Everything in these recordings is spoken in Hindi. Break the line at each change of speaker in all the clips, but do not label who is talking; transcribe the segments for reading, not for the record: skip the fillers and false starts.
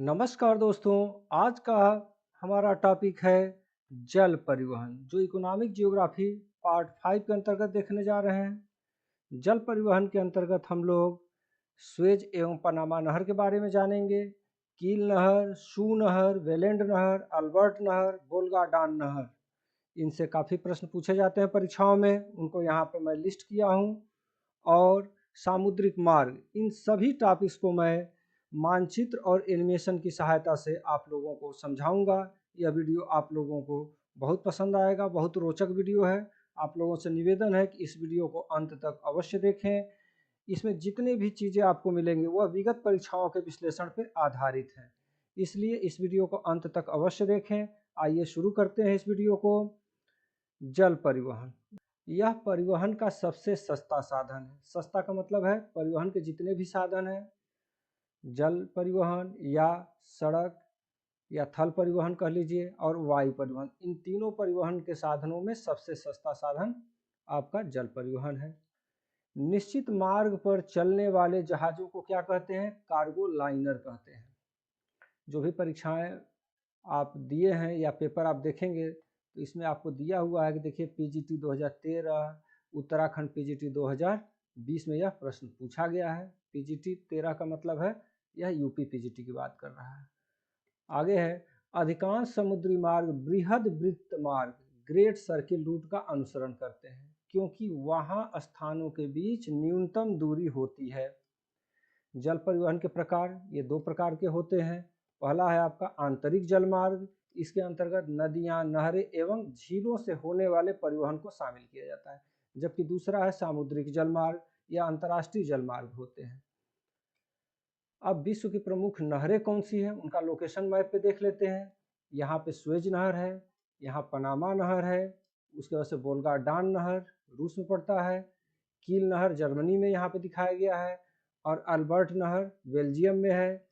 नमस्कार दोस्तों। आज का हमारा टॉपिक है जल परिवहन, जो इकोनॉमिक जियोग्राफी पार्ट 5 के अंतर्गत देखने जा रहे हैं। जल परिवहन के अंतर्गत हम लोग स्वेज एवं पनामा नहर के बारे में जानेंगे। कील नहर, शू नहर, वेलेंड नहर, अल्बर्ट नहर, वोल्गा डान नहर, इनसे काफ़ी प्रश्न पूछे जाते हैं परीक्षाओं में, उनको यहाँ पे मैं लिस्ट किया हूँ। और सामुद्रिक मार्ग, इन सभी टॉपिक्स को मैं मानचित्र और एनिमेशन की सहायता से आप लोगों को समझाऊंगा। यह वीडियो आप लोगों को बहुत पसंद आएगा, बहुत रोचक वीडियो है। आप लोगों से निवेदन है कि इस वीडियो को अंत तक अवश्य देखें। इसमें जितनी भी चीज़ें आपको मिलेंगी वह विगत परीक्षाओं के विश्लेषण पर आधारित है, इसलिए इस वीडियो को अंत तक अवश्य देखें। आइए शुरू करते हैं इस वीडियो को। जल परिवहन, यह परिवहन का सबसे सस्ता साधन है। सस्ता का मतलब है परिवहन के जितने भी साधन हैं, जल परिवहन या सड़क या थल परिवहन कह लीजिए और वायु परिवहन, इन तीनों परिवहन के साधनों में सबसे सस्ता साधन आपका जल परिवहन है। निश्चित मार्ग पर चलने वाले जहाज़ों को क्या कहते हैं? कार्गो लाइनर कहते हैं। जो भी परीक्षाएं आप दिए हैं या पेपर आप देखेंगे तो इसमें आपको दिया हुआ है कि देखिए पीजीटी 2013, उत्तराखंड पीजीटी 2020 में यह प्रश्न पूछा गया है। पीजीटी 13 का मतलब है यह यूपी पीजीटी की बात कर रहा है। आगे है, अधिकांश समुद्री मार्ग बृहद वृत्त मार्ग ग्रेट सर्किल रूट का अनुसरण करते हैं, क्योंकि वहाँ स्थानों के बीच न्यूनतम दूरी होती है। जल परिवहन के प्रकार ये दो प्रकार के होते हैं। पहला है आपका आंतरिक जल मार्ग, इसके अंतर्गत नदियां, नहरें एवं झीलों से होने वाले परिवहन को शामिल किया जाता है। जबकि दूसरा है सामुद्रिक जल मार्ग या अंतर्राष्ट्रीय जल मार्ग होते हैं। अब विश्व की प्रमुख नहरें कौन सी हैं, उनका लोकेशन मैप पे देख लेते हैं। यहाँ पे स्वेज नहर है, यहाँ पनामा नहर है, उसके बाद से वोल्गा डान नहर रूस में पड़ता है, कील नहर जर्मनी में यहाँ पे दिखाया गया है, और अल्बर्ट नहर बेल्जियम में है,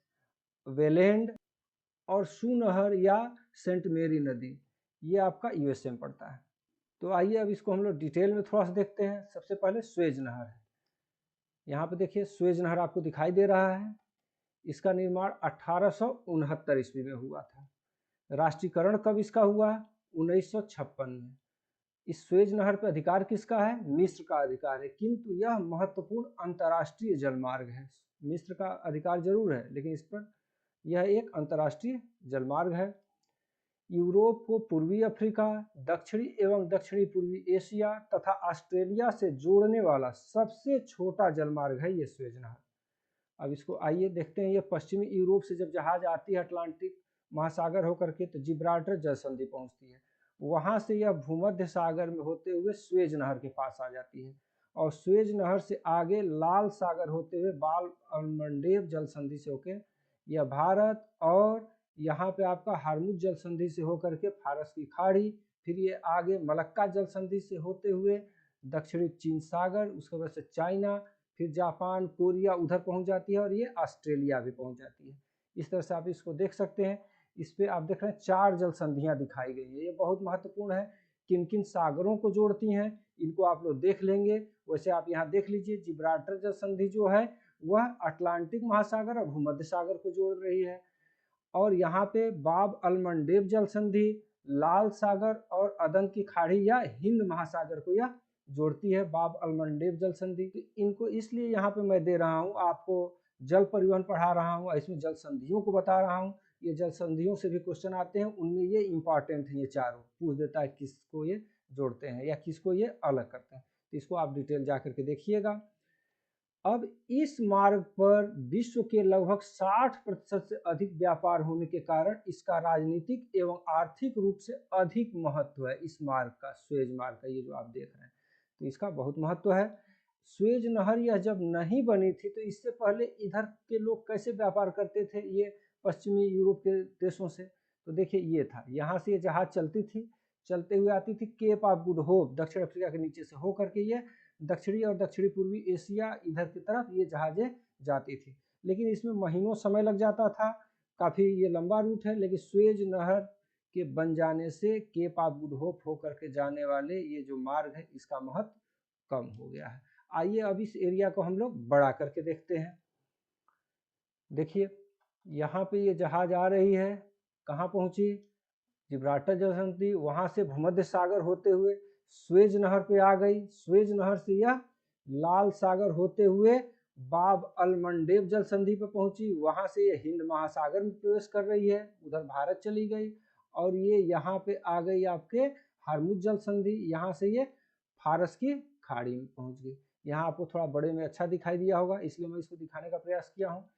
वेलेंड और शू नहर या सेंट मेरी नदी ये आपका यूएसए में पड़ता है। तो आइए अब इसको हम लोग डिटेल में थोड़ा सा देखते हैं। सबसे पहले स्वेज नहर है। यहाँ पे देखिए स्वेज नहर आपको दिखाई दे रहा है। इसका निर्माण 1869 ईस्वी में हुआ था। राष्ट्रीयकरण कब इसका हुआ? 1956 में। इस स्वेज नहर पर अधिकार किसका है? मिस्र का अधिकार है, किंतु यह महत्वपूर्ण अंतर्राष्ट्रीय जलमार्ग है। मिस्र का अधिकार जरूर है, लेकिन इस पर यह एक अंतर्राष्ट्रीय जलमार्ग है। यूरोप को पूर्वी अफ्रीका, दक्षिणी एवं दक्षिणी पूर्वी एशिया तथा ऑस्ट्रेलिया से जोड़ने वाला सबसे छोटा जलमार्ग है ये स्वेज नहर। अब इसको आइए देखते हैं। ये पश्चिमी यूरोप से जब जहाज आती है अटलांटिक महासागर होकर के तो जिब्राल्टर जल संधि पहुंचती है। वहां से यह भूमध्य सागर में होते हुए स्वेज नहर के पास आ जाती है, और स्वेज नहर से आगे लाल सागर होते हुए बाल अलमंडेब जल संधि से होकर यह भारत, और यहाँ पे आपका हार्मुज जल संधि से होकर के फारस की खाड़ी, फिर ये आगे मलक्का जल संधि से होते हुए दक्षिणी चीन सागर, उसके बाद से चाइना, फिर जापान, कोरिया उधर पहुंच जाती है, और ये ऑस्ट्रेलिया भी पहुंच जाती है। इस तरह से आप इसको देख सकते हैं। इस पे आप देख रहे हैं 4 जल संधियां दिखाई गई है। ये बहुत महत्वपूर्ण है, किन किन सागरों को जोड़ती हैं इनको आप लोग देख लेंगे। वैसे आप यहाँ देख लीजिए, जिब्राल्टर जल संधि जो है वह अटलांटिक महासागर और भूमध्य सागर को जोड़ रही है, और यहाँ पे बाब अलमंडेब जल संधि लाल सागर और अदन की खाड़ी या हिंद महासागर को यह जोड़ती है, बाब अलमंडेब जल संधि। तो इनको इसलिए यहाँ पे मैं दे रहा हूँ, आपको जल परिवहन पढ़ा रहा हूँ, इसमें जल संधियों को बता रहा हूँ। ये जल संधियों से भी क्वेश्चन आते हैं, उनमें ये इंपॉर्टेंट है। ये चारों पूछ देता है किसको ये जोड़ते हैं या किसको ये अलग करते हैं, तो इसको आप डिटेल जा करके देखिएगा। अब इस मार्ग पर विश्व के लगभग 60% से अधिक व्यापार होने के कारण इसका राजनीतिक एवं आर्थिक रूप से अधिक महत्व है। इस मार्ग का, स्वेज मार्ग का, ये जो आप देख रहे हैं, तो इसका बहुत महत्व है। स्वेज नहर यह जब नहीं बनी थी तो इससे पहले इधर के लोग कैसे व्यापार करते थे, ये पश्चिमी यूरोप के देशों से? तो देखिए ये था, यहाँ से ये जहाज चलती थी, चलते हुए आती थी केप ऑफ गुड होप, दक्षिण अफ्रीका के नीचे से होकर के ये दक्षिणी और दक्षिणी पूर्वी एशिया इधर की तरफ ये जहाजें जाती थी। लेकिन इसमें महीनों समय लग जाता था, काफ़ी ये लंबा रूट है। लेकिन स्वेज नहर के बन जाने से केप ऑफ गुड होप होकर के जाने वाले ये जो मार्ग है इसका महत्व कम हो गया है। आइए अब इस एरिया को हम लोग बड़ा करके देखते हैं। देखिए यहाँ पे ये जहाज आ रही है, कहाँ पहुँची? जिब्राल्टर जल संधि, वहाँ से भूमध्य सागर होते हुए स्वेज नहर पे आ गई। स्वेज नहर से यह लाल सागर होते हुए बाब अल मंडेब जल संधि पर पहुंची। वहाँ से ये हिंद महासागर में प्रवेश कर रही है, उधर भारत चली गई और ये यहाँ पे आ गई आपके हरमुज जल संधि। यहाँ से ये फारस की खाड़ी में पहुंच गई। यहाँ आपको थोड़ा बड़े में अच्छा दिखाई दिया होगा, इसलिए मैं इसको दिखाने का प्रयास किया हूँ।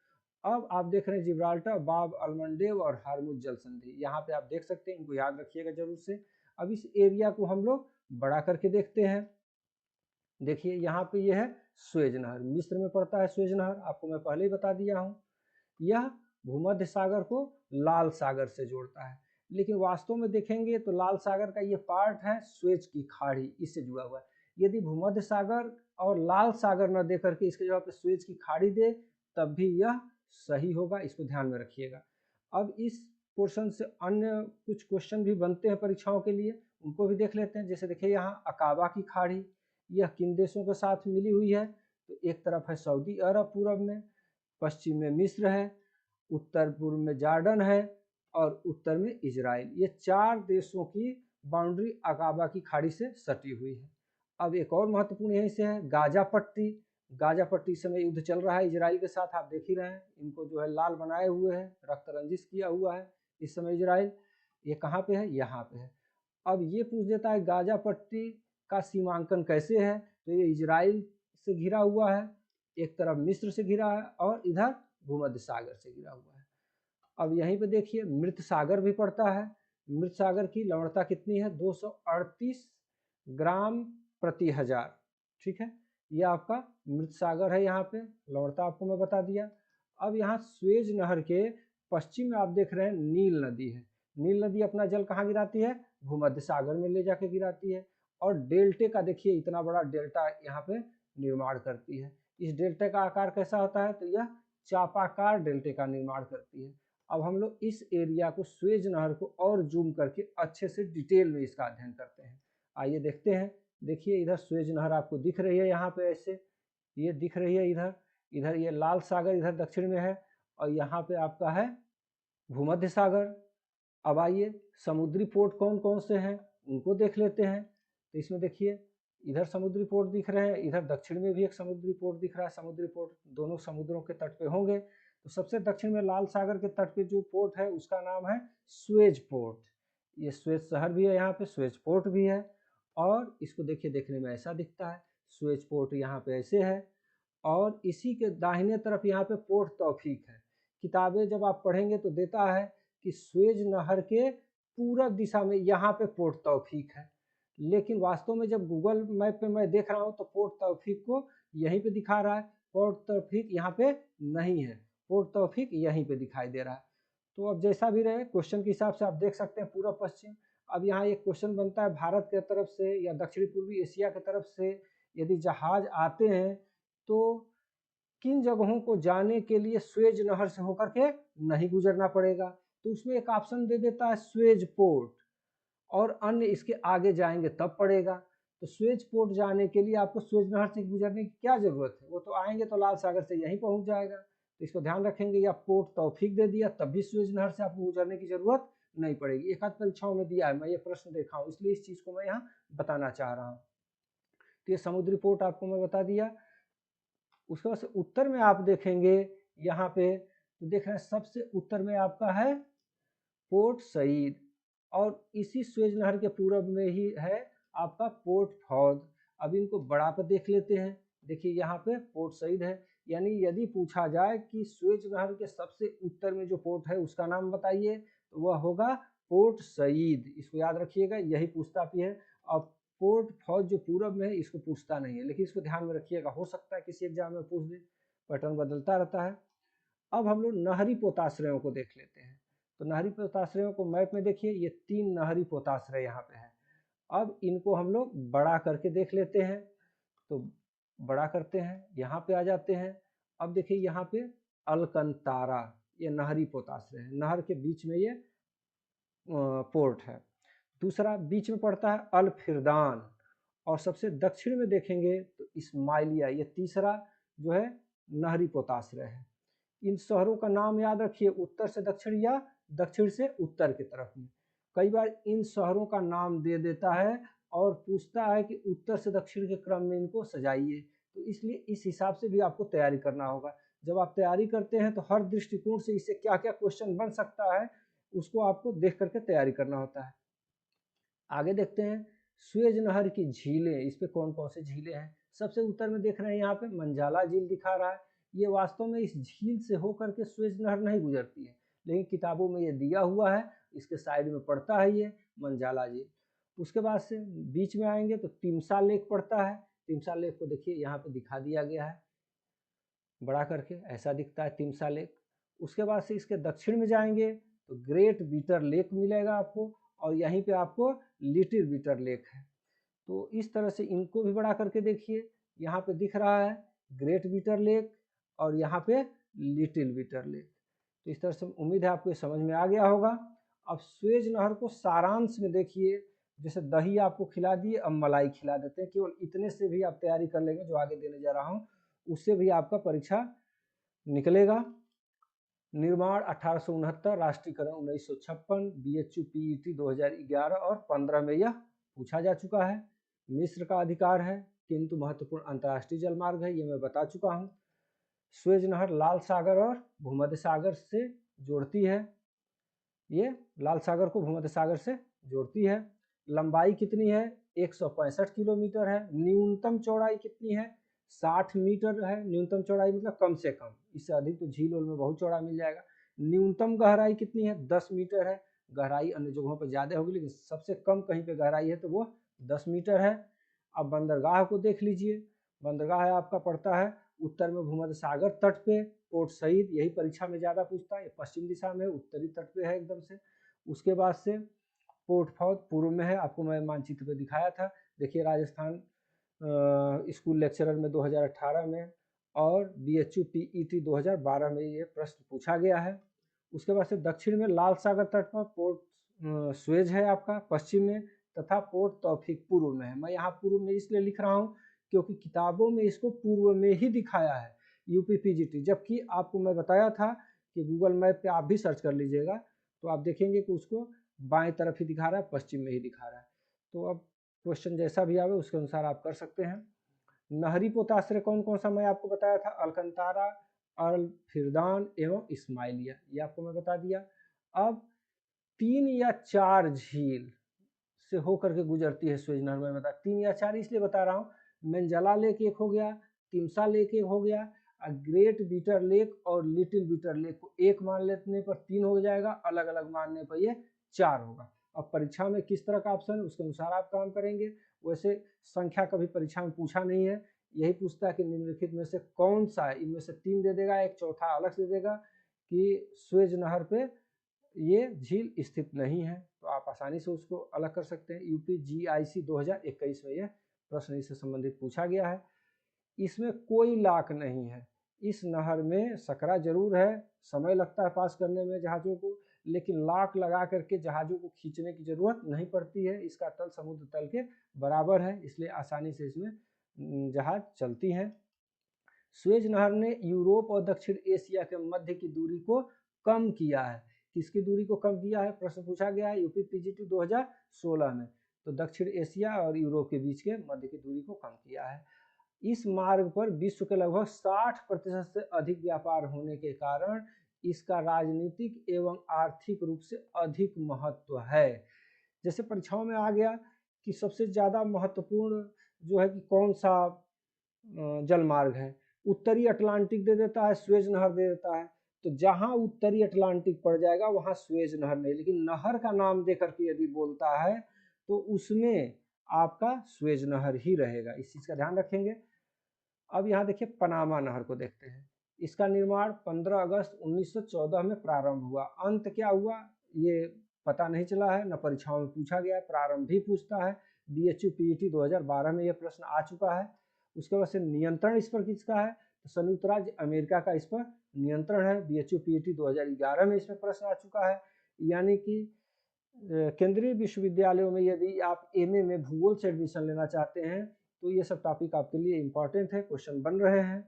अब आप देख रहे हैं जिब्राल्टर, बाब अल मंडेब और हरमुज जल संधि। यहाँ पे आप देख सकते हैं, इनको याद रखिएगा जरूर से। अब इस एरिया को हम लोग बड़ा करके देखते हैं। देखिए यहाँ पे यह है स्वेज नहर, मिस्र में पड़ता है स्वेज नहर, आपको मैं पहले ही बता दिया हूँ। यह भूमध्य सागर को लाल सागर से जोड़ता है, लेकिन वास्तव में देखेंगे तो लाल सागर का ये पार्ट है स्वेज की खाड़ी, इससे जुड़ा हुआ है। यदि भूमध्य सागर और लाल सागर न दे करके इसके जगह पे स्वेज की खाड़ी दे, तब भी यह सही होगा, इसको ध्यान में रखिएगा। अब इस पोर्शन से अन्य कुछ क्वेश्चन भी बनते हैं परीक्षाओं के लिए, उनको भी देख लेते हैं। जैसे देखिए यहाँ अकाबा की खाड़ी, यह किन देशों के साथ मिली हुई है? तो एक तरफ है सऊदी अरब पूरब में, पश्चिम में मिस्र है, उत्तर पूर्व में जॉर्डन है और उत्तर में इजराइल। ये 4 देशों की बाउंड्री अकाबा की खाड़ी से सटी हुई है। अब एक और महत्वपूर्ण यहीं से है गाजा पट्टी। गाजा पट्टी समय युद्ध चल रहा है इजराइल के साथ, आप देख ही रहे हैं, इनको जो है लाल बनाए हुए है, रक्त रंजिश किया हुआ है इस समय इजराइल। ये कहाँ पे है? यहाँ पे है। अब ये पूछ देता है गाजा पट्टी का सीमांकन कैसे है? तो ये इजराइल से घिरा हुआ है, एक तरफ मिस्र से घिरा है और इधर भूमध्य सागर से घिरा हुआ है। अब यहीं पे देखिए मृत सागर भी पड़ता है। मृत सागर की लवणता कितनी है? 238 ग्राम प्रति हजार। ठीक है, ये आपका मृत सागर है। यहाँ पे लवणता आपको मैं बता दिया। अब यहाँ स्वेज नहर के पश्चिम में आप देख रहे हैं नील नदी है। नील नदी अपना जल कहाँ गिराती है? भूमध्य सागर में ले जाके गिराती है। और डेल्टे का देखिए इतना बड़ा डेल्टा यहाँ पे निर्माण करती है। इस डेल्टे का आकार कैसा होता है? तो यह चापाकार डेल्टे का निर्माण करती है। अब हम लोग इस एरिया को स्वेज नहर को और जूम करके अच्छे से डिटेल में इसका अध्ययन करते हैं। आइए देखते हैं। देखिए इधर स्वेज नहर आपको दिख रही है, यहाँ पे ऐसे ये दिख रही है। इधर इधर ये लाल सागर इधर दक्षिण में है और यहाँ पे आपका है भूमध्य सागर। अब आइए समुद्री पोर्ट कौन कौन से हैं उनको देख लेते हैं। तो इसमें देखिए इधर समुद्री पोर्ट दिख रहे हैं, इधर दक्षिण में भी एक समुद्री पोर्ट दिख रहा है। समुद्री पोर्ट दोनों समुद्रों के तट पे होंगे। तो सबसे दक्षिण में लाल सागर के तट पे जो पोर्ट है उसका नाम है स्वेज पोर्ट। ये स्वेज शहर भी है, यहाँ पे स्वेज पोर्ट भी है। और इसको देखिए, देखने में ऐसा दिखता है, स्वेज पोर्ट यहाँ पे ऐसे है। और इसी के दाहिने तरफ यहाँ पे पोर्ट तौफीक है। किताबें जब आप पढ़ेंगे तो देता है कि स्वेज नहर के पूरब दिशा में यहाँ पे पोर्ट तौफीक है, लेकिन वास्तव में जब गूगल मैप पे मैं देख रहा हूँ तो पोर्ट तौफीक को यहीं पे दिखा रहा है, पोर्ट तौफीक यहाँ पे नहीं है, पोर्ट तौफीक यहीं पे दिखाई दे रहा है। तो अब जैसा भी रहे, क्वेश्चन के हिसाब से आप देख सकते हैं पूर्व पश्चिम। अब यहाँ एक क्वेश्चन बनता है, भारत के तरफ से या दक्षिणी पूर्वी एशिया की तरफ से यदि जहाज आते हैं तो किन जगहों को जाने के लिए स्वेज नहर से होकर के नहीं गुजरना पड़ेगा? तो उसमें एक ऑप्शन दे देता है स्वेज पोर्ट, और अन्य इसके आगे जाएंगे तब पड़ेगा। तो स्वेज पोर्ट जाने के लिए आपको स्वेज नहर से गुजरने की क्या जरूरत है? वो तो आएंगे तो लाल सागर से यहीं पहुंच जाएगा। तो इसको ध्यान रखेंगे, या पोर्ट तौफीक दे दिया तब भी स्वेज नहर से आपको गुजरने की जरूरत नहीं पड़ेगी। एक आध परीक्षाओं में दिया है, मैं ये प्रश्न देखा हूँ, इसलिए इस चीज को मैं यहाँ बताना चाह रहा हूँ। तो ये समुद्री पोर्ट आपको मैं बता दिया। उसके बाद से उत्तर में आप देखेंगे यहाँ पे, तो देख रहे हैं सबसे उत्तर में आपका है पोर्ट सईद, और इसी स्वेज नहर के पूरब में ही है आपका पोर्ट फौद। अब इनको बड़ा पर देख लेते हैं। देखिए यहाँ पे पोर्ट सईद है, यानी यदि पूछा जाए कि स्वेज नहर के सबसे उत्तर में जो पोर्ट है उसका नाम बताइए, तो वह होगा पोर्ट सईद। इसको याद रखिएगा, यही पूछता भी है। अब पोर्ट फौज जो पूरब में है इसको पूछता नहीं है, लेकिन इसको ध्यान में रखिएगा, हो सकता है किसी एग्जाम में पूछ दे, पैटर्न बदलता रहता है। अब हम लोग नहरी पोताश्रयों को देख लेते हैं। तो नहरी पोताश्रयों को मैप में देखिए, ये 3 नहरी पोताश्रय यहाँ पे है। अब इनको हम लोग बड़ा करके देख लेते हैं। तो बड़ा करते हैं, यहाँ पे आ जाते हैं। अब देखिए यहाँ पे अलकंतारा, ये नहरी पोताश्रय है, नहर के बीच में ये पोर्ट है। दूसरा बीच में पड़ता है अल फिरदान, और सबसे दक्षिण में देखेंगे तो इस्माइलिया, ये तीसरा जो है नहरी पोताश्रय है। इन शहरों का नाम याद रखिए, उत्तर से दक्षिण या दक्षिण से उत्तर की तरफ में। कई बार इन शहरों का नाम दे देता है और पूछता है कि उत्तर से दक्षिण के क्रम में इनको सजाइए, तो इसलिए इस हिसाब से भी आपको तैयारी करना होगा। जब आप तैयारी करते हैं तो हर दृष्टिकोण से इससे क्या क्या क्वेश्चन बन सकता है उसको आपको देख करके तैयारी करना होता है। आगे देखते हैं स्वेज नहर की झीलें, इस पे कौन कौन से झीलें हैं। सबसे उत्तर में देख रहे हैं यहाँ पे मंजाला झील दिखा रहा है। ये वास्तव में इस झील से होकर के स्वेज नहर नहीं गुजरती है, लेकिन किताबों में ये दिया हुआ है, इसके साइड में पड़ता है ये मंजाला झील। उसके बाद से बीच में आएंगे तो तिमसा लेक पड़ता है। तिमसा लेक को देखिए यहाँ पे दिखा दिया गया है बड़ा करके, ऐसा दिखता है तिमसा लेक। उसके बाद से इसके दक्षिण में जाएंगे तो ग्रेट बीटर लेक मिलेगा आपको, और यहीं पे आपको लिटिल बीटर लेक है। तो इस तरह से इनको भी बड़ा करके देखिए, यहाँ पे दिख रहा है ग्रेट बीटर लेक और यहाँ पे लिटिल बीटर लेक। तो इस तरह से उम्मीद है आपको समझ में आ गया होगा। अब स्वेज नहर को सारांश में देखिए, जैसे दही आपको खिला दिए, अब मलाई खिला देते हैं। केवल इतने से भी आप तैयारी कर लेंगे, जो आगे देने जा रहा हूँ उससे भी आपका परीक्षा निकलेगा। निर्माण 1869, राष्ट्रीयकरण 1956, बीएचयू पीईटी 2011 और 15 में यह पूछा जा चुका है। मिस्र का अधिकार है किंतु महत्वपूर्ण अंतर्राष्ट्रीय जलमार्ग है, ये मैं बता चुका हूँ। स्वेज नहर लाल सागर और भूमध्य सागर से जोड़ती है, ये लाल सागर को भूमध्य सागर से जोड़ती है। लंबाई कितनी है? 165 किलोमीटर है। न्यूनतम चौड़ाई कितनी है? 60 मीटर है न्यूनतम चौड़ाई, मतलब कम से कम। इससे अधिक तो झील में बहुत चौड़ा मिल जाएगा। न्यूनतम गहराई कितनी है? 10 मीटर है। गहराई अन्य जगहों पर ज़्यादा होगी, लेकिन सबसे कम कहीं पे गहराई है तो वो 10 मीटर है। अब बंदरगाह को देख लीजिए। बंदरगाह आपका पड़ता है उत्तर में भूमध्य सागर तट पे, पोर्ट सईद, यही परीक्षा में ज़्यादा पूछता है। पश्चिम दिशा में उत्तरी तट पे है एकदम से। उसके बाद से पोर्ट फौज पूर्व में है, आपको मैं मानचित्र पे दिखाया था। देखिए राजस्थान स्कूल लेक्चरर में 2018 में और बीएचयू पीईटी 2012 में ये प्रश्न पूछा गया है। उसके बाद से दक्षिण में लाल सागर तट पर पोर्ट स्वेज है आपका, पश्चिम में, तथा पोर्ट तौफीक पूर्व में है। मैं यहाँ पूर्व में इसलिए लिख रहा हूँ क्योंकि किताबों में इसको पूर्व में ही दिखाया है यूपी पीजीटी, जबकि आपको मैं बताया था कि गूगल मैप पे आप भी सर्च कर लीजिएगा तो आप देखेंगे कि उसको बाएं तरफ ही दिखा रहा है, पश्चिम में ही दिखा रहा है। तो अब क्वेश्चन जैसा भी आवे उसके अनुसार आप कर सकते हैं। नहरी पोताश्रय कौन कौन सा मैं आपको बताया था? अलकंतारा, अल फिरदान एवं इस्माइलिया, ये आपको मैं बता दिया। अब 3 या 4 झील से होकर के गुजरती है स्वेज नहर, में बता 3 या 4 इसलिए बता रहा हूँ। मंजाला लेक एक हो गया, तिमसा लेक एक हो गया, ग्रेट बीटर लेक और लिटिल बीटर लेक को एक मान लेने पर 3 हो जाएगा, अलग अलग मानने पर ये 4 होगा। अब परीक्षा में किस तरह का ऑप्शन है उसके अनुसार आप काम करेंगे। वैसे संख्या कभी परीक्षा में पूछा नहीं है, यही पूछता है कि निम्नलिखित में से कौन सा है। इनमें से 3 दे देगा, एक चौथा अलग से दे देगा कि स्वेज नहर पे ये झील स्थित नहीं है, तो आप आसानी से उसको अलग कर सकते हैं। यूपी जीआईसी 2021 में यह प्रश्न इससे संबंधित पूछा गया है। इसमें कोई लाक नहीं है, इस नहर में सकरा जरूर है, समय लगता है पास करने में जहाज़ों को, लेकिन लाक लगा करके जहाज़ों को खींचने की जरूरत नहीं पड़ती है। इसका तल समुद्र तल के बराबर है, इसलिए आसानी से इसमें जहाज चलती हैं। स्वेज नहर ने यूरोप और दक्षिण एशिया के मध्य की दूरी को कम किया है। किसकी दूरी को कम किया है? प्रश्न पूछा गया है यूपी पीजीटी 2016 में। तो दक्षिण एशिया और यूरोप के बीच के मध्य की दूरी को कम किया है। इस मार्ग पर विश्व के लगभग 60% से अधिक व्यापार होने के कारण इसका राजनीतिक एवं आर्थिक रूप से अधिक महत्व है। जैसे परीक्षाओं में आ गया कि सबसे ज़्यादा महत्वपूर्ण जो है कि कौन सा जल मार्ग है, उत्तरी अटलांटिक दे देता है, स्वेज नहर दे देता है। तो जहां उत्तरी अटलांटिक पड़ जाएगा वहां स्वेज नहर नहीं, लेकिन नहर का नाम देकर के यदि बोलता है तो उसमें आपका स्वेज नहर ही रहेगा, इस चीज का ध्यान रखेंगे। अब यहाँ देखिए पनामा नहर को देखते हैं। इसका निर्माण 15 अगस्त 1914 में प्रारंभ हुआ। अंत क्या हुआ ये पता नहीं चला है, न परीक्षाओं में पूछा गया है, प्रारंभ भी पूछता है। बीएचयू पीईटी 2012 में यह प्रश्न आ चुका है। उसके बाद से नियंत्रण इस पर किसका है? तो संयुक्त राज्य अमेरिका का इस पर नियंत्रण है। बीएचयू पीईटी 2011 में इसमें प्रश्न आ चुका है। यानी कि केंद्रीय विश्वविद्यालयों में यदि आप एमए में भूगोल से एडमिशन लेना चाहते हैं तो ये सब टॉपिक आपके लिए इम्पोर्टेंट है, क्वेश्चन बन रहे हैं।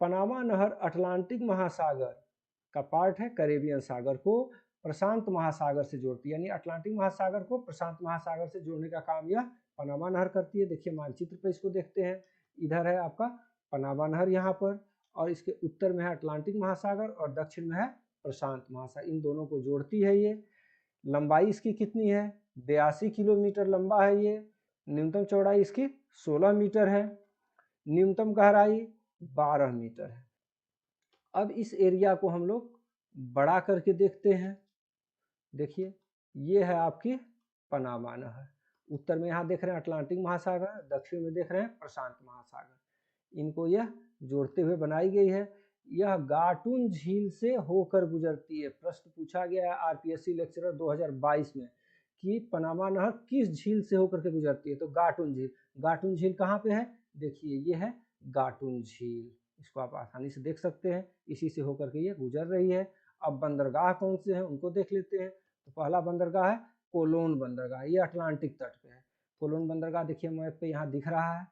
पनामा नहर अटलांटिक महासागर का पार्ट है, कैरेबियन सागर को प्रशांत महासागर से जोड़ती है, यानी अटलांटिक महासागर को प्रशांत महासागर से जोड़ने का काम यह पनामा नहर करती है। देखिए मानचित्र पे इसको देखते हैं, इधर है आपका पनामा नहर यहाँ पर, और इसके उत्तर में है अटलांटिक महासागर और दक्षिण में है प्रशांत महासागर, इन दोनों को जोड़ती है ये। लंबाई इसकी कितनी है? 82 किलोमीटर लंबा है ये। न्यूनतम चौड़ाई इसकी 16 मीटर है। न्यूनतम गहराई 12 मीटर है। अब इस एरिया को हम लोग बड़ा करके देखते हैं। देखिए ये है आपकी पनामा नहर, उत्तर में यहाँ देख रहे हैं अटलांटिक महासागर, दक्षिण में देख रहे हैं प्रशांत महासागर, इनको यह जोड़ते हुए बनाई गई है। यह गाटुन झील से होकर गुजरती है। प्रश्न पूछा गया है आरपीएससी लेक्चरर 2022 में कि पनामा नहर किस झील से होकर के गुजरती है, तो गाटुन झील। गाटुन झील कहाँ पे है? देखिए ये है गाटुन झील, इसको आप आसानी से देख सकते हैं, इसी से होकर के ये गुजर रही है। अब बंदरगाह कौन से हैं उनको देख लेते हैं। तो पहला बंदरगाह है कोलोन बंदरगाह, ये अटलांटिक तट पे है। कोलोन बंदरगाह देखिए मैप पे यहाँ दिख रहा है।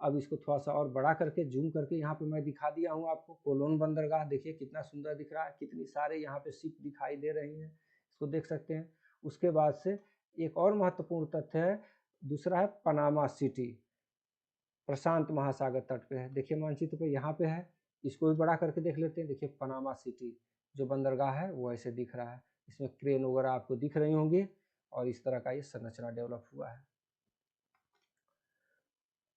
अब इसको थोड़ा सा और बड़ा करके जूम करके यहाँ पे मैं दिखा दिया हूँ आपको। कोलोन बंदरगाह देखिए कितना सुंदर दिख रहा है, कितनी सारे यहाँ पे शिप दिखाई दे रही हैं, इसको देख सकते हैं। उसके बाद से एक और महत्वपूर्ण तथ्य है, दूसरा है पनामा सिटी, प्रशांत महासागर तट पे है। देखिए मानचित्र पे यहाँ पे है, इसको भी बड़ा करके देख लेते हैं। देखिए पनामा सिटी जो बंदरगाह है वो ऐसे दिख रहा है, इसमें क्रेन वगैरह आपको दिख रही होंगी और इस तरह का ये संरचना डेवलप हुआ है।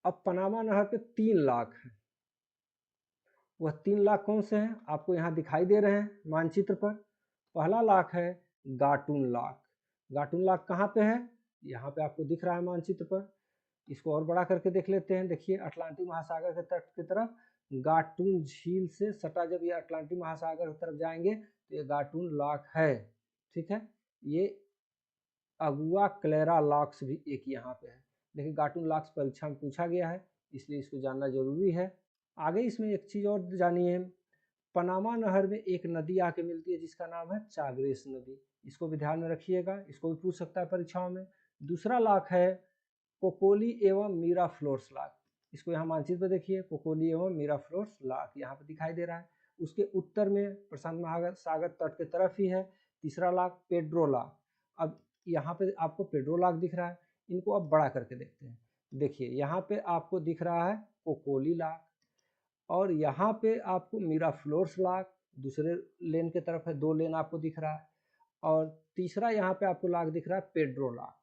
अब पनामा नहर पे 3 लाख है, वह 3 लाख कौन से हैं आपको यहाँ दिखाई दे रहे हैं मानचित्र पर। पहला लाख है गाटुन लाख। गाटुन लाख कहाँ पे है? यहाँ पे आपको दिख रहा है मानचित्र पर। इसको और बड़ा करके देख लेते हैं। देखिए अटलांटिक महासागर के तट की तरफ गाटुन झील से सटा, जब ये अटलांटिक महासागर की तरफ जाएंगे तो ये गाटुन लाख है, ठीक है। ये अगुआ क्लेरा लॉक्स भी एक यहाँ पे है। देखिए गाटुन लॉक्स परीक्षा में पूछा गया है, इसलिए इसको जानना जरूरी है। आगे इसमें एक चीज़ और जानिए, पनामा नहर में एक नदी आके मिलती है जिसका नाम है चाग्रेस नदी, इसको भी ध्यान में रखिएगा, इसको भी पूछ सकता है परीक्षाओं में। दूसरा लाख है कोकोली एवं मीराफ्लोर्स लाख, इसको यहाँ मानचित्र पर देखिए, कोकोली एवं मीराफ्लोर्स लाख यहाँ पे दिखाई दे रहा है। उसके उत्तर में प्रशांत महासागर तट के तरफ ही है। तीसरा लाख पेड्रो लाख। अब यहाँ पे आपको पेड्रो लाख दिख रहा है, इनको अब बड़ा करके देखते हैं। देखिए यहाँ पे आपको दिख रहा है कोकोली लाख, और यहाँ पे आपको मीराफ्लोर्स लाख दूसरे लेन के तरफ है, 2 लेन आपको दिख रहा है। और तीसरा यहाँ पे आपको लाख दिख रहा है पेड्रो लाख।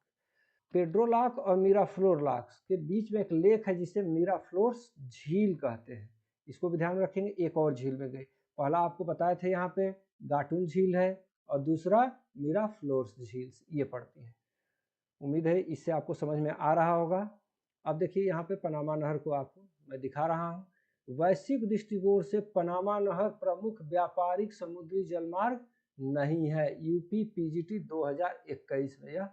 पेड्रो लाख और मीराफ्लोर लाख के बीच में एक लेक है जिसे मीराफ्लोर्स झील कहते हैं, इसको भी ध्यान रखेंगे। एक और झील में गए, पहला आपको बताए थे यहाँ पे गाटुन झील है और दूसरा मीराफ्लोर्स झील ये पड़ती है। उम्मीद है इससे आपको समझ में आ रहा होगा। अब देखिए यहाँ पे पनामा नहर को आपको मैं दिखा रहा हूँ। वैश्विक दृष्टिकोण से पनामा नहर प्रमुख व्यापारिक समुद्री जलमार्ग नहीं है। यूपी पीजीटी 2021 में यह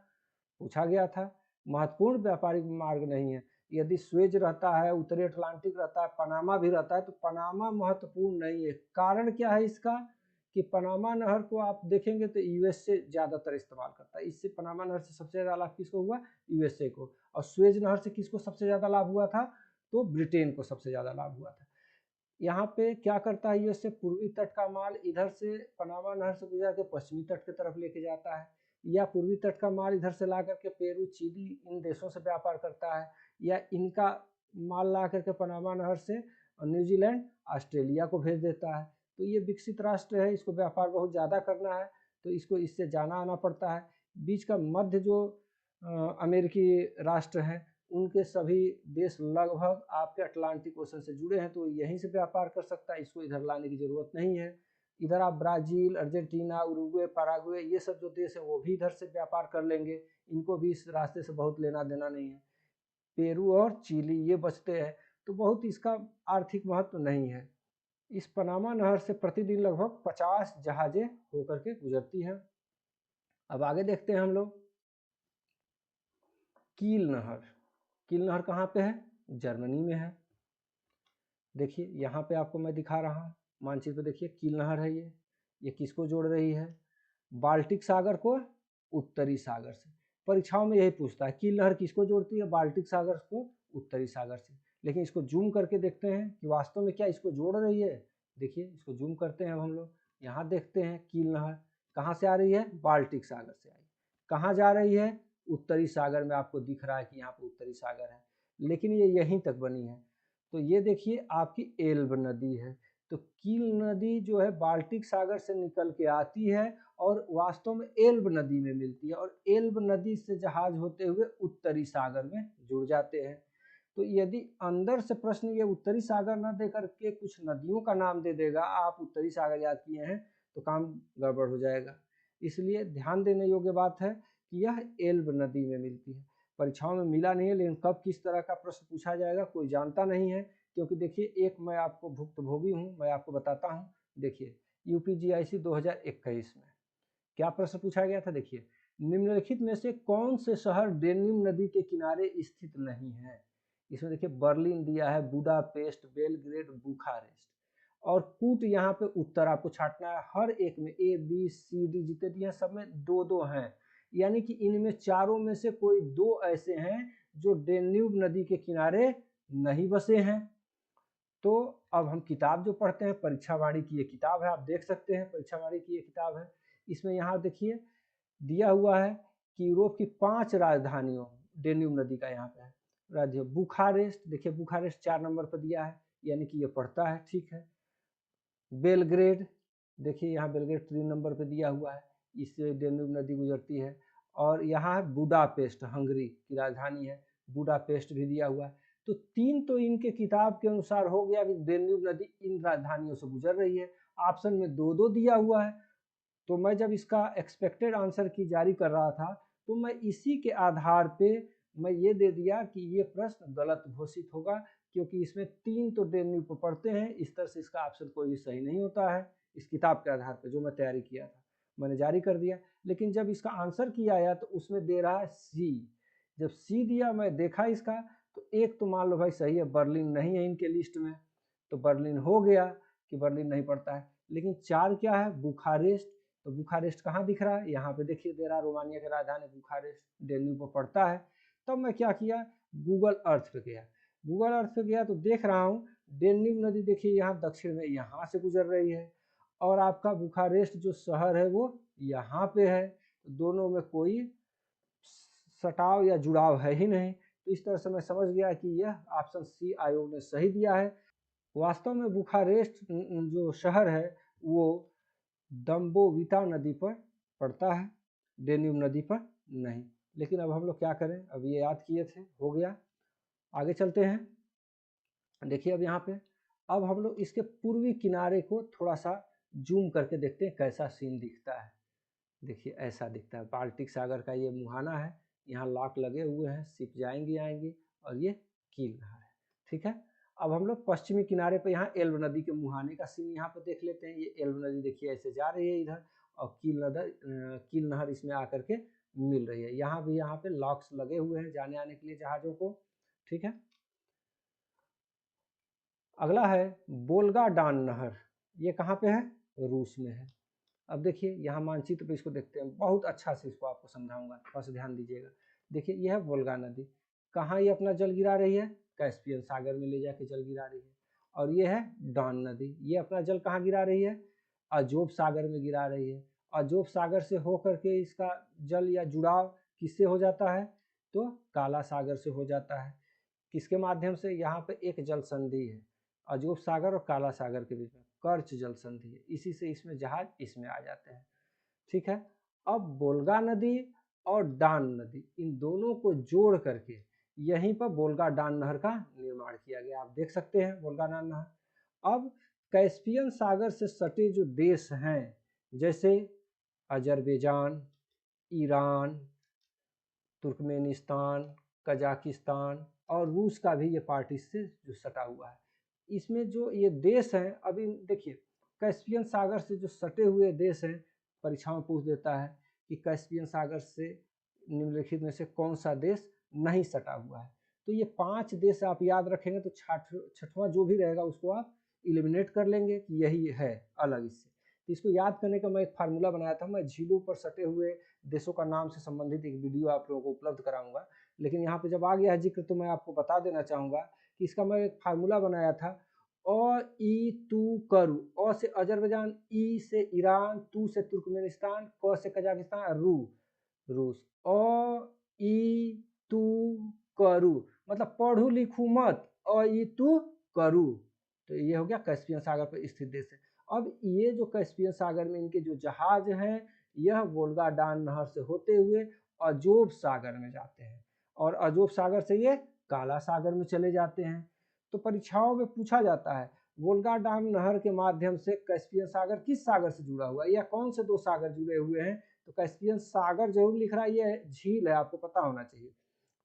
पूछा गया था। महत्वपूर्ण व्यापारिक मार्ग नहीं है। यदि स्वेज रहता है, उत्तरी अटलांटिक रहता है, पनामा भी रहता है, तो पनामा महत्वपूर्ण नहीं है। कारण क्या है इसका कि पनामा नहर को आप देखेंगे तो यूएस से ज़्यादातर इस्तेमाल करता है। इससे पनामा नहर से सबसे ज़्यादा लाभ किसको हुआ? यूएसए को। और स्वेज नहर से किसको सबसे ज़्यादा लाभ हुआ था? तो ब्रिटेन को सबसे ज़्यादा लाभ हुआ था। यहाँ पे क्या करता है यूएसए? पूर्वी तट का माल इधर से पनामा नहर से गुजर के पश्चिमी तट की तरफ लेके जाता है, या पूर्वी तट का माल इधर से ला करके पेरू, चिली इन देशों से व्यापार करता है, या इनका माल ला करके पनामा नहर से न्यूजीलैंड, ऑस्ट्रेलिया को भेज देता है। तो ये विकसित राष्ट्र है, इसको व्यापार बहुत ज़्यादा करना है, तो इसको इससे जाना आना पड़ता है। बीच का मध्य जो अमेरिकी राष्ट्र हैं, उनके सभी देश लगभग आपके अटलांटिक ओशन से जुड़े हैं, तो यहीं से व्यापार कर सकता है, इसको इधर लाने की ज़रूरत नहीं है। इधर आप ब्राज़ील, अर्जेंटीना, उरुग्वे, पैराग्वे ये सब जो देश है वो भी इधर से व्यापार कर लेंगे, इनको भी इस रास्ते से बहुत लेना देना नहीं है। पेरू और चिली ये बचते हैं, तो बहुत इसका आर्थिक महत्व नहीं है। इस पनामा नहर से प्रतिदिन लगभग 50 जहाजें होकर के गुजरती हैं। अब आगे देखते हैं हम लोग कील नहर। कील नहर कहाँ पे है? जर्मनी में है। देखिए यहाँ पे आपको मैं दिखा रहा हूँ मानचित्र पे, देखिए कील नहर है ये किसको जोड़ रही है? बाल्टिक सागर को उत्तरी सागर से। परीक्षाओं में यही पूछता है कील नहर किसको जोड़ती है? बाल्टिक सागर को उत्तरी सागर से। लेकिन इसको जूम करके देखते हैं कि वास्तव में क्या इसको जोड़ रही है। देखिए इसको जूम करते हैं हम लोग, यहाँ देखते हैं कील नहर कहाँ से आ रही है, बाल्टिक सागर से आई। कहाँ जा रही है, उत्तरी सागर में। आपको दिख रहा है कि यहाँ पर उत्तरी सागर है, लेकिन ये यहीं तक बनी है। तो ये देखिए आपकी एल्ब नदी है। तो कील नदी जो है बाल्टिक सागर से निकल के आती है और वास्तव में एल्ब नदी में मिलती है, और एल्ब नदी से जहाज होते हुए उत्तरी सागर में जुड़ जाते हैं। तो यदि अंदर से प्रश्न ये उत्तरी सागर न दे करके कुछ नदियों का नाम दे देगा, आप उत्तरी सागर याद किए हैं, तो काम गड़बड़ हो जाएगा। इसलिए ध्यान देने योग्य बात है कि यह एल्ब नदी में मिलती है। परीक्षाओं में मिला नहीं है, लेकिन कब किस तरह का प्रश्न पूछा जाएगा कोई जानता नहीं है। क्योंकि देखिए एक मैं आपको भुक्तभोगी हूँ, मैं आपको बताता हूँ। देखिए यूपीजीआईसी 2021 में क्या प्रश्न पूछा गया था। देखिए निम्नलिखित में से कौन से शहर डेन्यूब नदी के किनारे स्थित नहीं है। इसमें देखिए बर्लिन दिया है, बुडापेस्ट, बेलग्रेड, बुखारेस्ट, और कूट यहाँ पे उत्तर आपको छांटना है। हर एक में ए बी सी डी जितने दिए हैं सब में दो दो हैं, यानी कि इनमें चारों में से कोई दो ऐसे हैं जो डेन्यूब नदी के किनारे नहीं बसे हैं। तो अब हम किताब जो पढ़ते हैं, परीक्षा वाणी की ये किताब है, आप देख सकते हैं परीक्षा वाणी की ये किताब है। इसमें यहाँ देखिए दिया हुआ है कि यूरोप की 5 राजधानियों, डेन्यूब नदी का यहाँ पे है राज्य बुखारेस्ट। देखिए बुखारेस्ट 4 नंबर पर दिया है, यानी कि ये पढ़ता है, ठीक है। बेलग्रेड, देखिए यहाँ बेलग्रेड 3 नंबर पर दिया हुआ है, इससे डेन्यूब नदी गुजरती है। और यहाँ है बुडापेस्ट, हंगरी की राजधानी है, बुडापेस्ट भी दिया हुआ है। तो 3 तो इनके किताब के अनुसार हो गया कि डेन्यूब नदी इन राजधानियों से गुजर रही है। ऑप्शन में 2-2 दिया हुआ है। तो मैं जब इसका एक्सपेक्टेड आंसर की जारी कर रहा था, तो मैं इसी के आधार पे मैं ये दे दिया कि ये प्रश्न गलत घोषित होगा, क्योंकि इसमें 3 तो डेन्यूब पर पढ़ते हैं। इस तरह से इसका ऑप्शन कोई भी सही नहीं होता है। इस किताब के आधार पर जो मैं तैयारी किया था मैंने जारी कर दिया, लेकिन जब इसका आंसर किया आया तो उसमें दे रहा है सी। जब सी दिया मैं देखा इसका, तो एक तो मान लो भाई सही है, बर्लिन नहीं है इनके लिस्ट में, तो बर्लिन हो गया कि बर्लिन नहीं पड़ता है। लेकिन 4 क्या है, बुखारेस्ट। तो बुखारेस्ट कहाँ दिख रहा है, यहाँ पे देखिए दे रहा है रोमानिया की राजधानी बुखारेस्ट, डेन्यूब पर पड़ता है। तब मैं क्या किया, गूगल अर्थ पे गया। गूगल अर्थ पे गया तो देख रहा हूँ डेन्यूब नदी देखिए यहाँ दक्षिण में यहाँ से गुजर रही है, और आपका बुखारेस्ट जो शहर है वो यहाँ पे है। तो दोनों में कोई सटाव या जुड़ाव है ही नहीं। तो इस तरह से मैं समझ गया कि यह ऑप्शन सी आयोग ने सही दिया है। वास्तव में बुखारेस्ट जो शहर है वो दम्बोविता नदी पर पड़ता है, डेन्यूब नदी पर नहीं। लेकिन अब हम लोग क्या करें, अब ये याद किए थे, हो गया। आगे चलते हैं। देखिए अब यहाँ पे अब हम लोग इसके पूर्वी किनारे को थोड़ा सा जूम करके देखते हैं कैसा सीन दिखता है। देखिए ऐसा दिखता है, बाल्टिक सागर का ये मुहाना है, यहाँ लॉक लगे हुए हैं, शिप जाएंगी आएंगी, और ये कील नहर है, ठीक है। अब हम लोग पश्चिमी किनारे पे यहाँ एल्ब नदी के मुहाने का सीन यहाँ पे देख लेते हैं। ये एल्ब नदी देखिए ऐसे जा रही है इधर, और कील नहर इसमें आकर के मिल रही है। यहाँ पे लॉक्स लगे हुए हैं जाने आने के लिए जहाजों को, ठीक है। अगला है बोल्गा डान नहर, ये कहाँ पे है, रूस में है। अब देखिए यहाँ मानचित्र पे इसको देखते हैं, बहुत अच्छा से इसको आपको समझाऊंगा, बस ध्यान दीजिएगा। देखिए यह है वोल्गा नदी, कहाँ ये अपना जल गिरा रही है, कैस्पियन सागर में ले जाके जल गिरा रही है। और ये है डॉन नदी, ये अपना जल कहाँ गिरा रही है, अजोब सागर में गिरा रही है। अजोब सागर से होकर के इसका जल या जुड़ाव किससे हो जाता है, तो काला सागर से हो जाता है। किसके माध्यम से, यहाँ पे एक जल संधि है अजोब सागर और काला सागर के बीच में, कर्च जल संधि है, इसी से इसमें जहाज इसमें आ जाते हैं, ठीक है। अब बोल्गा नदी और डान नदी, इन दोनों को जोड़ करके यहीं पर बोल्गा डान नहर का निर्माण किया गया, आप देख सकते हैं बोल्गा डान नहर। अब कैस्पियन सागर से सटे जो देश हैं, जैसे अजरबैजान, ईरान, तुर्कमेनिस्तान, कजाकिस्तान और रूस का भी ये पार्ट इससे जो सटा हुआ है। इसमें जो ये देश हैं, अभी देखिए कैस्पियन सागर से जो सटे हुए देश हैं, परीक्षा में पूछ देता है कि कैस्पियन सागर से निम्नलिखित में से कौन सा देश नहीं सटा हुआ है। तो ये 5 देश आप याद रखेंगे तो छठवां जो भी रहेगा उसको आप इलिमिनेट कर लेंगे कि यही है अलग इससे। तो इसको याद करने का मैं एक फार्मूला बनाया था, मैं झीलों पर सटे हुए देशों का नाम से संबंधित एक वीडियो आप लोगों को उपलब्ध कराऊंगा। लेकिन यहाँ पे जब आ गया है जिक्र, तो मैं आपको बता देना चाहूँगा कि इसका मैं एक फार्मूला बनाया था, अ ई तू करू, अ से अजरबैजान, ई से ईरान, तू से तुर्कमेनिस्तान, क से कजाकिस्तान, रूस, अ ई तू करू मतलब पढ़ू लिखू मत, अ ई तू करू। तो ये हो गया कैस्पियन सागर पर स्थित देश है। अब ये जो कैस्पियन सागर में इनके जो जहाज हैं, यह वोल्गा डान नहर से होते हुए अजोब सागर में जाते हैं और अजोब सागर से ये काला सागर में चले जाते हैं। तो परीक्षाओं में पूछा जाता है वोल्गा डान नहर के माध्यम से कैस्पियन सागर किस सागर से जुड़ा हुआ है या कौन से दो सागर जुड़े हुए हैं। तो कैस्पियन सागर जरूर लिख रहा है, ये झील है, आपको पता होना चाहिए।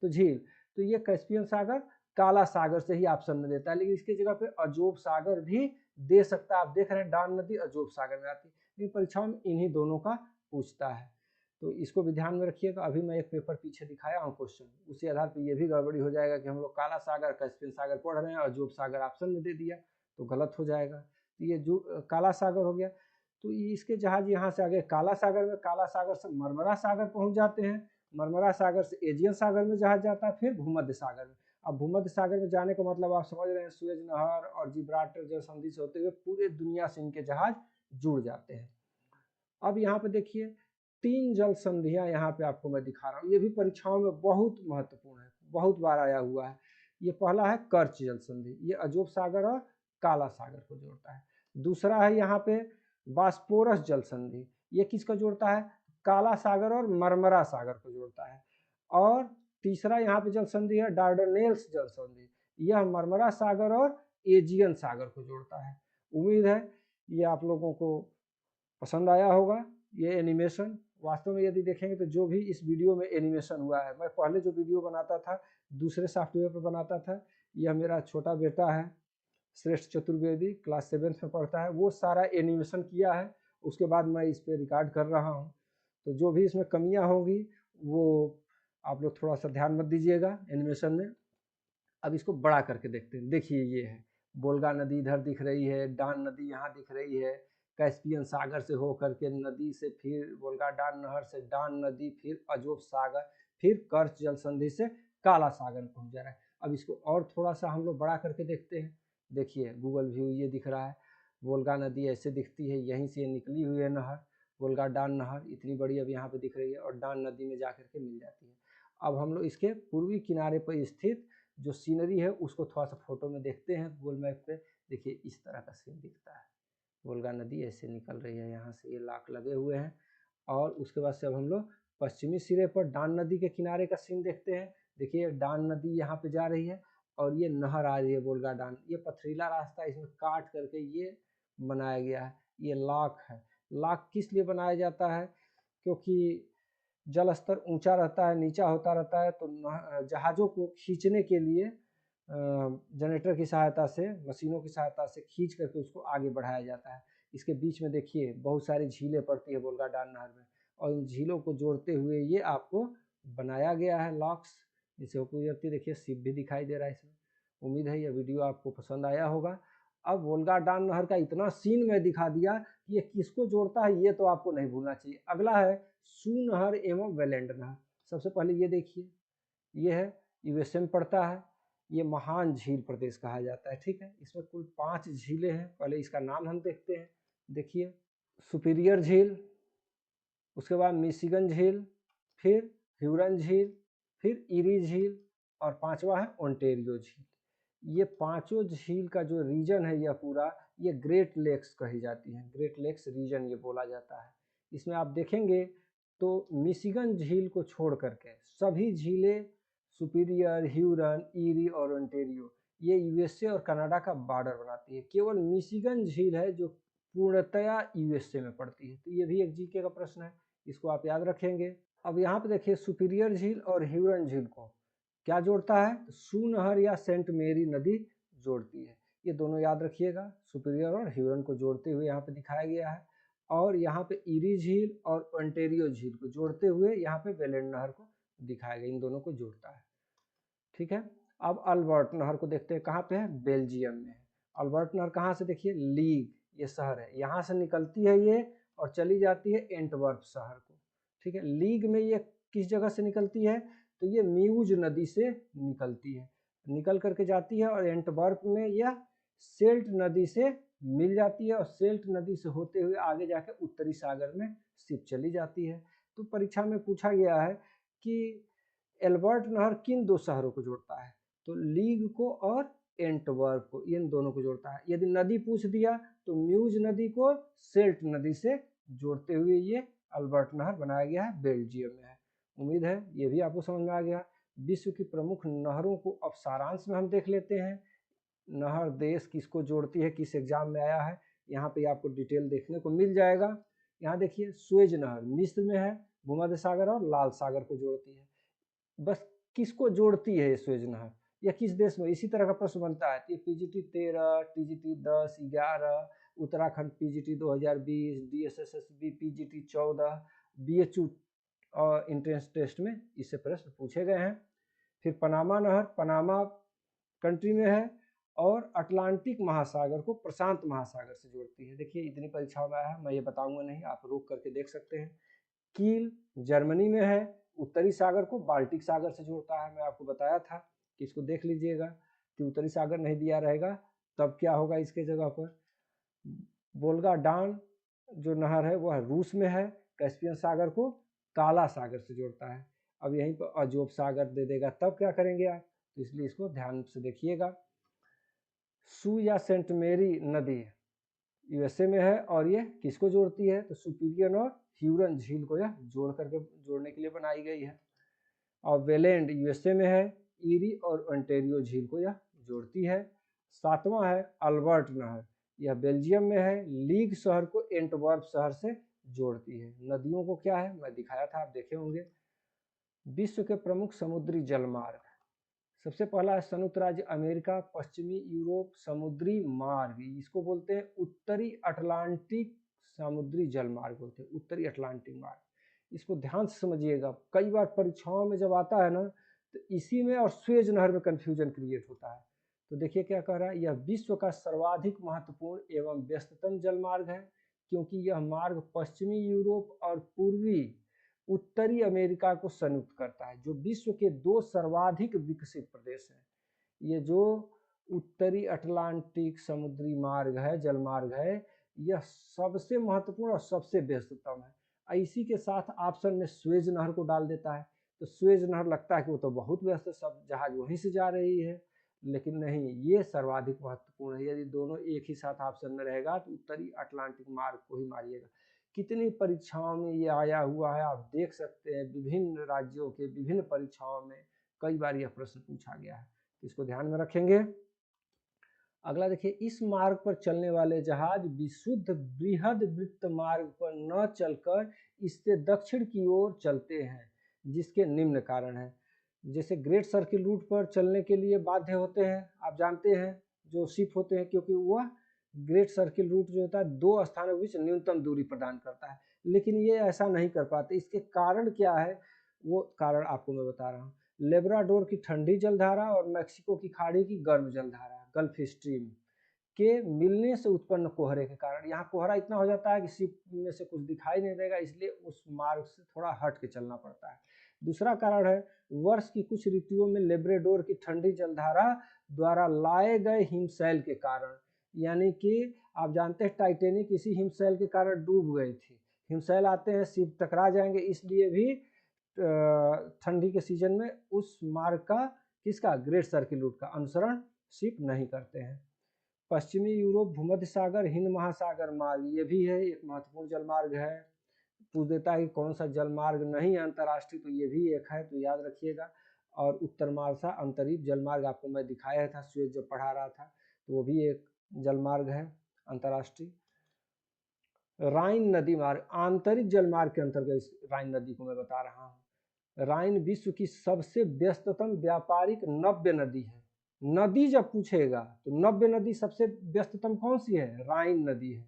तो झील, तो ये कैस्पियन सागर काला सागर से ही ऑप्शन में देता है, लेकिन इसकी जगह पे अजोब सागर भी दे सकता है। आप देख रहे हैं डान नदी अजोब सागर में आती है, लेकिन परीक्षाओं में इन्हीं दोनों का पूछता है, तो इसको भी ध्यान में रखिएगा। अभी मैं एक पेपर पीछे दिखाया हूँ क्वेश्चन, उसी आधार पर यह भी गड़बड़ी हो जाएगा कि हम लोग काला सागर कैस्पियन सागर पढ़ रहे हैं, अजोब सागर ऑप्शन में दे दिया तो गलत हो जाएगा। तो ये जो काला सागर हो गया, तो इसके जहाज यहाँ से आगे काला सागर में, काला सागर से मरमरा सागर पहुँच जाते हैं, मरमरा सागर से एजियन सागर में जहाज जाता है, फिर भूमध्य सागर में। अब भूमध्य सागर में जाने का मतलब आप समझ रहे हैं, सुएज नहर और जिब्राल्टर जल संधि से होते हुए पूरे दुनिया से इनके जहाज जुड़ जाते हैं। अब यहाँ पे देखिए 3 जल संधियां यहाँ पे आपको मैं दिखा रहा हूँ, ये भी परीक्षाओं में बहुत महत्वपूर्ण है, बहुत बार आया हुआ है। ये पहला है कर्च जल संधि, ये अजोब सागर और काला सागर को जोड़ता है। दूसरा है यहाँ पे बास्पोरस जल संधि, ये किसको जोड़ता है, काला सागर और मरमरा सागर को जोड़ता है। और तीसरा यहाँ पे जल संधि है डार्डनेल्स जल संधि, यह मरमरा सागर और एजियन सागर को जोड़ता है। उम्मीद है ये आप लोगों को पसंद आया होगा ये एनिमेशन। वास्तव में यदि देखेंगे तो जो भी इस वीडियो में एनिमेशन हुआ है, मैं पहले जो वीडियो बनाता था दूसरे सॉफ्टवेयर पर बनाता था, यह मेरा छोटा बेटा है श्रेष्ठ चतुर्वेदी, क्लास 7th में पढ़ता है, वो सारा एनिमेशन किया है, उसके बाद मैं इस पर रिकॉर्ड कर रहा हूँ। तो जो भी इसमें कमियाँ होंगी वो आप लोग थोड़ा सा ध्यान मत दीजिएगा एनिमेशन में। अब इसको बड़ा करके देखते हैं। देखिए ये है बोल्गा नदी इधर दिख रही है, डान नदी यहाँ दिख रही है, कैस्पियन सागर से होकर के नदी से फिर वोल्गा डान नहर से डान नदी, फिर अजोब सागर, फिर कर्च जल संधि से काला सागर पहुंच जा रहा है। अब इसको और थोड़ा सा हम लोग बड़ा करके देखते हैं। देखिए गूगल व्यू ये दिख रहा है, वोल्गा नदी ऐसे दिखती है, यहीं से निकली हुई है नहर, वोल्गा डान नहर इतनी बड़ी अब यहाँ पे दिख रही है और डान नदी में जा करके मिल जाती है। अब हम लोग इसके पूर्वी किनारे पर स्थित जो सीनरी है उसको थोड़ा सा फोटो में देखते हैं गूगल मैप पे। देखिए इस तरह का सीन दिखता है, वोल्गा नदी ऐसे निकल रही है, यहाँ से ये लाख लगे हुए हैं। और उसके बाद से अब हम लोग पश्चिमी सिरे पर डान नदी के किनारे का सीन देखते हैं। देखिए डान नदी यहाँ पे जा रही है और ये नहर आ रही है वोल्गा डान, ये पथरीला रास्ता इसमें काट करके ये बनाया गया है, ये लाख है। लाख किस लिए बनाया जाता है, क्योंकि जल स्तर ऊंचा रहता है, नीचा होता रहता है, तो जहाज़ों को खींचने के लिए जनरेटर की सहायता से, मशीनों की सहायता से खींच करके उसको आगे बढ़ाया जाता है। इसके बीच में देखिए बहुत सारी झीलें पड़ती है वोल्गा डान नहर में, और इन झीलों को जोड़ते हुए ये आपको बनाया गया है लॉक्स, जिसे होकर गुजरती। देखिए शिप भी दिखाई दे रहा है इसमें। उम्मीद है यह वीडियो आपको पसंद आया होगा। अब वोल्गा डान नहर का इतना सीन मैं दिखा दिया कि ये किसको जोड़ता है ये तो आपको नहीं भूलना चाहिए। अगला है सू नहर एवं वेलेंड नहर। सबसे पहले ये देखिए, ये है यूएसए में पड़ता है, ये महान झील प्रदेश कहा जाता है, ठीक है। इसमें कुल 5 झीलें हैं, पहले इसका नाम हम देखते हैं। देखिए सुपीरियर झील, उसके बाद मिशिगन झील, फिर ह्यूरन झील, फिर इरी झील और पांचवा है ओंटेरियो झील। ये पांचों झील का जो रीजन है यह पूरा, ये ग्रेट लेक्स कही जाती है, ग्रेट लेक्स रीजन ये बोला जाता है। इसमें आप देखेंगे तो मिशिगन झील को छोड़ करके सभी झीलें सुपीरियर, ह्यूरन, ईरी और ओंटेरियो ये यूएसए और कनाडा का बॉर्डर बनाती है। केवल मिशिगन झील है जो पूर्णतया यूएसए में पड़ती है। तो ये भी एक जीके का प्रश्न है, इसको आप याद रखेंगे। अब यहाँ पे देखिए सुपीरियर झील और ह्यूरन झील को क्या जोड़ता है, तो सू नहर या सेंट मेरी नदी जोड़ती है। ये दोनों याद रखिएगा, सुपीरियर और ह्यूरन को जोड़ते हुए यहाँ पे दिखाया गया है। और यहाँ पे इरी झील और ओंटेरियो झील को जोड़ते हुए यहाँ पे वेलेंड नहर को दिखाया गया, इन दोनों को जोड़ता है, ठीक है। अब अल्बर्ट नहर को देखते हैं, कहाँ पे है, बेल्जियम में है। अल्बर्ट नहर कहाँ से, देखिए लीग ये शहर है, यहाँ से निकलती है ये और चली जाती है एंटवर्प शहर को, ठीक है। लीग में ये किस जगह से निकलती है, तो ये म्यूज नदी से निकलती है। निकल करके जाती है और एंटवर्प में यह सेल्ट नदी से मिल जाती है और सेल्ट नदी से होते हुए आगे जाके उत्तरी सागर में शिप चली जाती है। तो परीक्षा में पूछा गया है कि एल्बर्ट नहर किन दो शहरों को जोड़ता है, तो लीग को और एंटवर्प को, इन दोनों को जोड़ता है। यदि नदी पूछ दिया तो म्यूज नदी को सेल्ट नदी से जोड़ते हुए ये अल्बर्ट नहर बनाया गया है, बेल्जियम में है। उम्मीद है ये भी आपको समझ में आ गया। विश्व की प्रमुख नहरों को अब सारांश में हम देख लेते हैं। नहर देश किसको जोड़ती है, किस एग्जाम में आया है, यहाँ पे आपको डिटेल देखने को मिल जाएगा। यहाँ देखिए सुएज नहर मिस्र में है, भूमध्य सागर और लाल सागर को जोड़ती है। बस किसको जोड़ती है ये सुएज नहर, या किस देश में, इसी तरह का प्रश्न बनता है। ये PGT 13, TGT 10, 11, Uttarakhand PGT 2020, DSSSB PGT 14, BHU और एंट्रेंस टेस्ट में इससे प्रश्न पूछे गए हैं। फिर पनामा नहर पनामा कंट्री में है और अटलांटिक महासागर को प्रशांत महासागर से जोड़ती है। देखिए इतनी परीक्षाओं में आया है, मैं ये बताऊंगा नहीं, आप रोक करके देख सकते हैं। कील जर्मनी में है, उत्तरी सागर को बाल्टिक सागर से जोड़ता है। मैं आपको बताया था कि इसको देख लीजिएगा कि उत्तरी सागर नहीं दिया रहेगा तब क्या होगा इसके जगह पर। वोल्गा डान जो नहर है वह रूस में है, कैस्पियन सागर को काला सागर से जोड़ता है। अब यहीं पर अजोब सागर दे देगा तब क्या करेंगे आप, तो इसलिए इसको ध्यान से देखिएगा। सू या सेंट मेरी नदी यूएसए में है और ये किसको जोड़ती है, तो सुपीरियन और ह्यूरन झील को यह जोड़ने के लिए बनाई गई है। और वेलेंड यूएसए में है, ईरी और ओंटारियो झील को यह जोड़ती है। सातवां है अल्बर्ट नहर, यह बेल्जियम में है, लीग शहर को एंटवर्प शहर से जोड़ती है। नदियों को क्या है मैं दिखाया था, आप देखे होंगे। विश्व के प्रमुख समुद्री जलमार्ग, सबसे पहला है संयुक्त राज्य अमेरिका पश्चिमी यूरोप समुद्री मार्ग, इसको बोलते हैं उत्तरी अटलांटिक समुद्री जलमार्ग बोलते हैं, उत्तरी अटलांटिक मार्ग। इसको ध्यान से समझिएगा, कई बार परीक्षाओं में जब आता है ना तो इसी में और सुएज नहर में कंफ्यूजन क्रिएट होता है। तो देखिए क्या कह रहा है, यह विश्व का सर्वाधिक महत्वपूर्ण एवं व्यस्ततम जलमार्ग है क्योंकि यह मार्ग पश्चिमी यूरोप और पूर्वी उत्तरी अमेरिका को संयुक्त करता है, जो विश्व के दो सर्वाधिक विकसित प्रदेश हैं। ये जो उत्तरी अटलांटिक समुद्री मार्ग है, जलमार्ग है, यह सबसे महत्वपूर्ण और सबसे व्यस्ततम है। इसी के साथ ऑप्शन में सुएज नहर को डाल देता है, तो सुएज नहर लगता है कि वो तो बहुत व्यस्त है, सब जहाज वहीं से जा रही है, लेकिन नहीं, ये सर्वाधिक महत्वपूर्ण है। यदि दोनों एक ही साथ ऑप्शन में रहेगा तो उत्तरी अटलांटिक मार्ग को ही मारिएगा। कितनी परीक्षाओं में ये आया हुआ है, आप देख सकते हैं। विभिन्न राज्यों के विभिन्न परीक्षाओं में कई बार यह प्रश्न पूछा गया है, इसको ध्यान में रखेंगे। अगला देखिए, इस मार्ग पर चलने वाले जहाज विशुद्ध बृहद वृत्त मार्ग पर न चलकर इससे दक्षिण की ओर चलते हैं, जिसके निम्न कारण हैं। जैसे ग्रेट सर्किल रूट पर चलने के लिए बाध्य होते हैं, आप जानते हैं जो शिप होते हैं, क्योंकि वह ग्रेट सर्किल रूट जो होता है दो स्थानों के बीच न्यूनतम दूरी प्रदान करता है, लेकिन ये ऐसा नहीं कर पाते। इसके कारण क्या है, वो कारण आपको मैं बता रहा हूँ। लेब्राडोर की ठंडी जलधारा और मैक्सिको की खाड़ी की गर्म जलधारा गल्फ स्ट्रीम के मिलने से उत्पन्न कोहरे के कारण, यहाँ कोहरा इतना हो जाता है कि शिप में से कुछ दिखाई नहीं देगा, इसलिए उस मार्ग से थोड़ा हट के चलना पड़ता है। दूसरा कारण है वर्ष की कुछ ऋतुओं में लेब्राडोर की ठंडी जलधारा द्वारा लाए गए हिमशैल के कारण, यानी कि आप जानते हैं टाइटेनिक इसी हिमशैल के कारण डूब गई थी। हिमशैल आते हैं, शिप टकरा जाएंगे, इसलिए भी ठंडी के सीजन में उस मार्ग का, किसका, ग्रेट सर्किल रूट का अनुसरण शिप नहीं करते हैं। पश्चिमी यूरोप भूमध्य सागर हिंद महासागर मार्ग, ये भी है एक महत्वपूर्ण जलमार्ग है। पूछ देता है कि कौन सा जलमार्ग नहीं है अंतर्राष्ट्रीय, तो ये भी एक है, तो याद रखिएगा। और उत्तर मार्सा अंतरिक्ष जलमार्ग आपको मैं दिखाया था सुएज जब पढ़ा रहा था, तो वो भी एक जलमार्ग है अंतर्राष्ट्रीय। राइन नदी मार्ग आंतरिक जलमार्ग के अंतर्गत राइन नदी को मैं बता रहा हूँ। राइन विश्व की सबसे व्यस्ततम व्यापारिक नव्य नदी है। नदी जब पूछेगा तो नव्य नदी सबसे व्यस्ततम कौन सी है, राइन नदी है।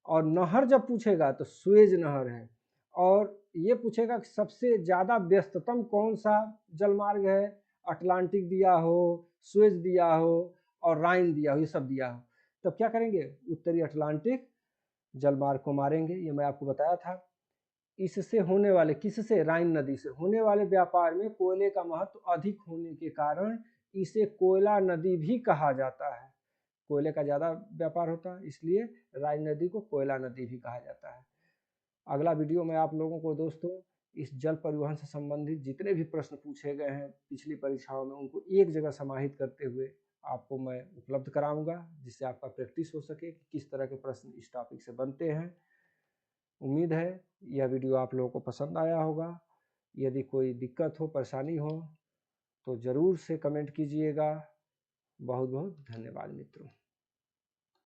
और नहर जब पूछेगा तो सुएज नहर है। और ये पूछेगा कि सबसे ज़्यादा व्यस्ततम कौन सा जलमार्ग है, अटलांटिक दिया हो, सुएज दिया हो और राइन दिया हो, ये सब दिया हो, तब क्या करेंगे, उत्तरी अटलांटिक जलमार्ग को मारेंगे। ये मैं आपको बताया था। इससे होने वाले, किससे, राइन नदी से होने वाले व्यापार में कोयले का महत्व अधिक होने के कारण इसे कोयला नदी भी कहा जाता है। कोयले का ज़्यादा व्यापार होता है, इसलिए राज नदी को कोयला नदी भी कहा जाता है। अगला वीडियो में आप लोगों को दोस्तों इस जल परिवहन से संबंधित जितने भी प्रश्न पूछे गए हैं पिछली परीक्षाओं में, उनको एक जगह समाहित करते हुए आपको मैं उपलब्ध कराऊंगा, जिससे आपका प्रैक्टिस हो सके कि किस तरह के प्रश्न इस टॉपिक से बनते हैं। उम्मीद है यह वीडियो आप लोगों को पसंद आया होगा। यदि कोई दिक्कत हो, परेशानी हो तो ज़रूर से कमेंट कीजिएगा। बहुत बहुत धन्यवाद मित्रों।